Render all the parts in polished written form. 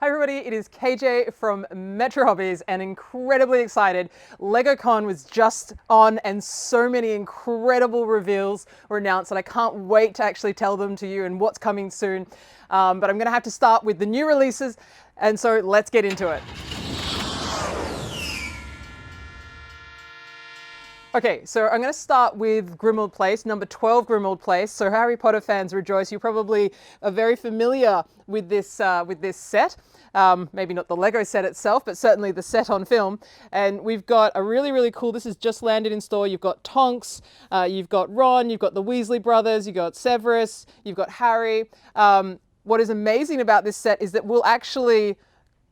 Hi everybody, it is Kayjay from Metro Hobbies and incredibly excited. LegoCon was just on and so many incredible reveals were announced and I can't wait to actually tell them to you and what's coming soon. But I'm going to have to start with the new releases, and so let's get into it. Okay, so I'm going to start with Grimmauld Place, number 12 Grimmauld Place. So Harry Potter fans rejoice. You probably are very familiar with this set. Maybe not the Lego set itself, but certainly the set on film. And we've got a really cool, this has just landed in store. You've got Tonks, you've got Ron, you've got the Weasley brothers, you've got Severus, you've got Harry. What is amazing about this set is that we'll actually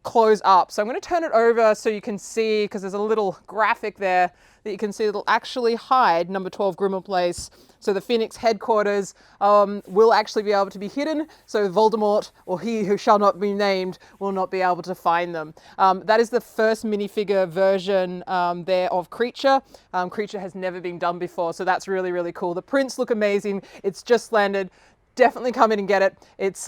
close up. So I'm going to turn it over so you can see, because there's a little graphic there that you can see that'll actually hide number 12 Grimmauld Place. So the Phoenix headquarters will actually be able to be hidden, so Voldemort, or he who shall not be named, will not be able to find them. That is the first minifigure version there of Creature. Creature has never been done before, so that's really cool. The prints look amazing. It's just landed. Definitely come in and get it. It's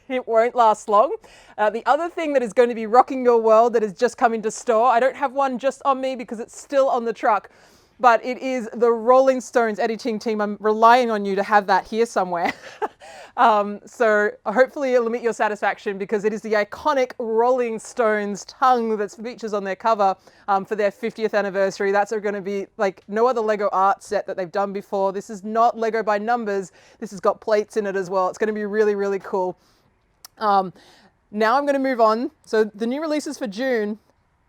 it won't last long. The other thing that is going to be rocking your world that has just come into store, I don't have one just on me because it's still on the truck, but it is the Rolling Stones editing team. I'm relying on you to have that here somewhere. So hopefully it'll meet your satisfaction, because it is the iconic Rolling Stones tongue that features on their cover for their 50th anniversary. That's going to be like no other Lego art set that they've done before. This is not Lego by numbers. This has got plates in it as well. It's going to be really cool. Now I'm going to move on. So the new releases for June,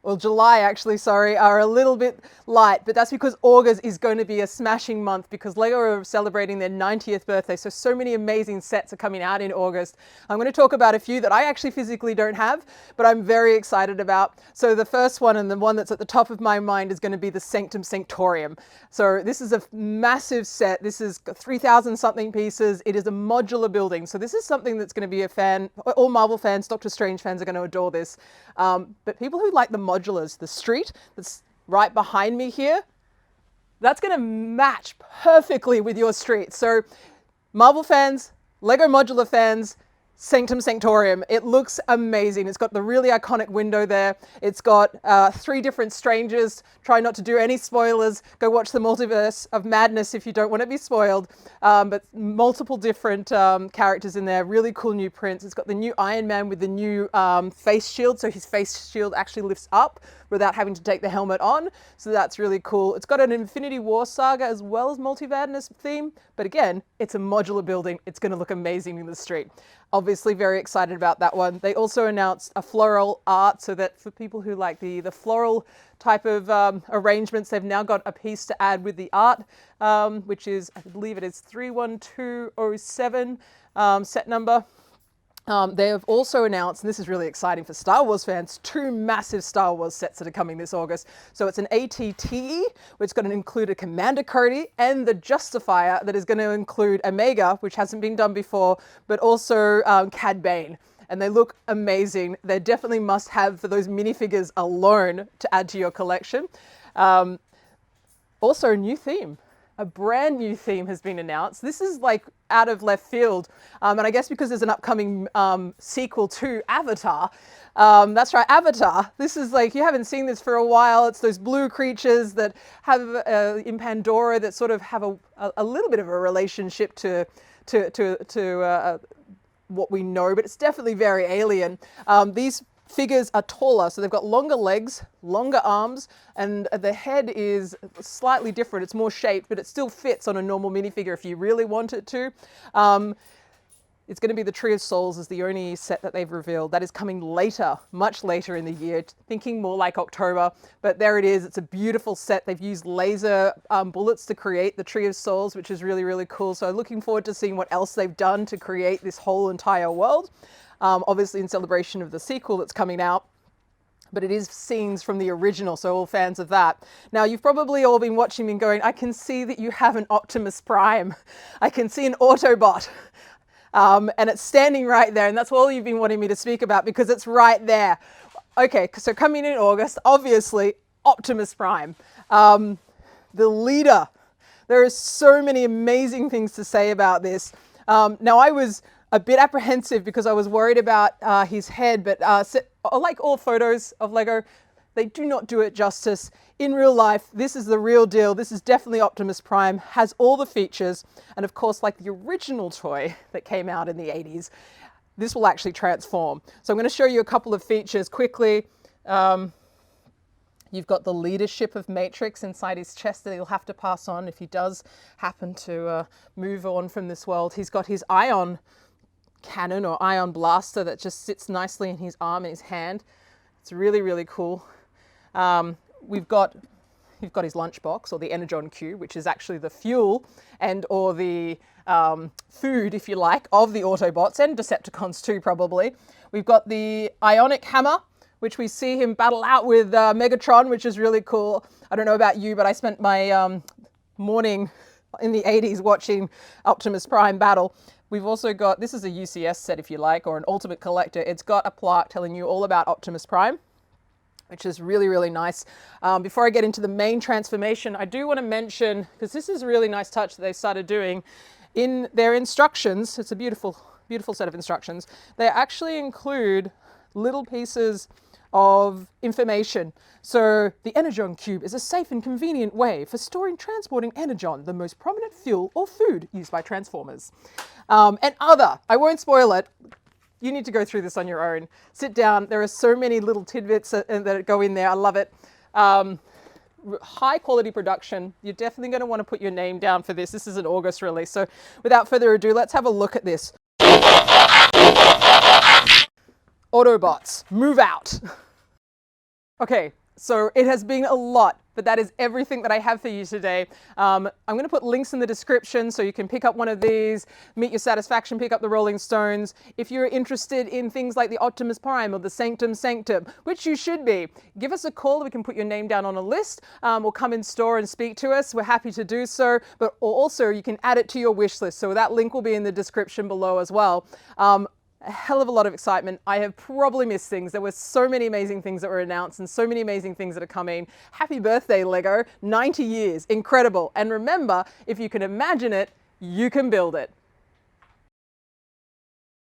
or July actually, sorry, are a little bit light, but that's because August is going to be a smashing month because Lego are celebrating their 90th birthday. So many amazing sets are coming out in August. I'm going to talk about a few that I actually physically don't have, but I'm very excited about. So the first one, and the one that's at the top of my mind, is going to be the Sanctum Sanctorum. So this is a massive set. This is 3,000 something pieces. It is a modular building. So this is something that's going to be a fan, all Marvel fans, Doctor Strange fans are going to adore this. But people who like the modulars, the street that's right behind me here, that's going to match perfectly with your street. So Marvel fans, Lego modular fans, Sanctum Sanctorum. It looks amazing. It's got the really iconic window there. It's got 3 different strangers. Try not to do any spoilers. Go watch the Multiverse of Madness if you don't want to be spoiled. But multiple different characters in there. Really cool new prints. It's got the new Iron Man with the new face shield. So his face shield actually lifts up without having to take the helmet on. So that's really cool. It's got an Infinity War saga as well as Multiverse theme. But again, it's a modular building. It's going to look amazing in the street. Obviously very excited about that one. They also announced a Floral Art, so that for people who like the floral type of arrangements, they've now got a piece to add with the art, which is, I believe it is 31207 set number. They have also announced, and this is really exciting for Star Wars fans, 2 massive Star Wars sets that are coming this August. So it's an ATTE, which is going to include a Commander Cody, and the Justifier that is going to include Omega, which hasn't been done before, but also Cad Bane. And they look amazing. They're definitely must have for those minifigures alone to add to your collection. Also a new theme. A brand new theme has been announced. This is like out of left field. And I guess because there's an upcoming sequel to Avatar. That's right, Avatar. This is like, you haven't seen this for a while. It's those blue creatures that have in Pandora that sort of have a little bit of a relationship to what we know, but it's definitely very alien. These figures are taller, so they've got longer legs, longer arms, and the head is slightly different. It's more shaped, but it still fits on a normal minifigure if you really want it to. It's going to be the Tree of Souls is the only set that they've revealed. That is coming later, much later in the year, thinking more like October. But there it is. It's a beautiful set. They've used laser bullets to create the Tree of Souls, which is really cool. So looking forward to seeing what else they've done to create this whole entire world. Obviously in celebration of the sequel that's coming out. But it is scenes from the original, so all fans of that. Now, you've probably all been watching me and going, I can see that you have an Optimus Prime. I can see an Autobot. And it's standing right there, and that's all you've been wanting me to speak about because it's right there. Okay, so coming in August, obviously, Optimus Prime. The leader. There are so many amazing things to say about this. Now, I was a bit apprehensive because I was worried about his head, but like all photos of Lego, they do not do it justice. In real life, this is the real deal. This is definitely Optimus Prime, has all the features, and of course, like the original toy that came out in the 80s, this will actually transform. So I'm going to show you a couple of features quickly. You've got the leadership of Matrix inside his chest that he'll have to pass on if he does happen to move on from this world. He's got his ion cannon or ion blaster that just sits nicely in his arm and his hand. It's really, really cool. We've got his lunchbox, or the Energon cube, which is actually the fuel and or the food, if you like, of the Autobots and Decepticons too, probably. We've got the ionic hammer, which we see him battle out with Megatron, which is really cool. I don't know about you, but I spent my morning in the 80s watching Optimus Prime battle. We've also got, this is a UCS set if you like, or an Ultimate Collector. It's got a plaque telling you all about Optimus Prime, which is really, really nice. Before I get into the main transformation, I do want to mention, because this is a really nice touch that they started doing, in their instructions, it's a beautiful, beautiful set of instructions, they actually include little pieces of information. So the Energon cube is a safe and convenient way for storing and transporting Energon, the most prominent fuel or food used by Transformers. And other, I won't spoil it, you need to go through this on your own. Sit down, there are so many little tidbits that go in there, I love it. High quality production, you're definitely going to want to put your name down for this. This is an August release, so without further ado, let's have a look at this. Autobots, move out. Okay, so it has been a lot, but that is everything that I have for you today. I'm going to put links in the description so you can pick up one of these, meet your satisfaction, pick up the Rolling Stones. If you're interested in things like the Optimus Prime or the Sanctum Sanctum, which you should be, give us a call. We can put your name down on a list, or come in store and speak to us. We're happy to do so, but also you can add it to your wish list. So that link will be in the description below as well. A hell of a lot of excitement. I have probably missed things. There were so many amazing things that were announced and so many amazing things that are coming. Happy birthday, Lego. 90 years. Incredible. And remember, if you can imagine it, you can build it.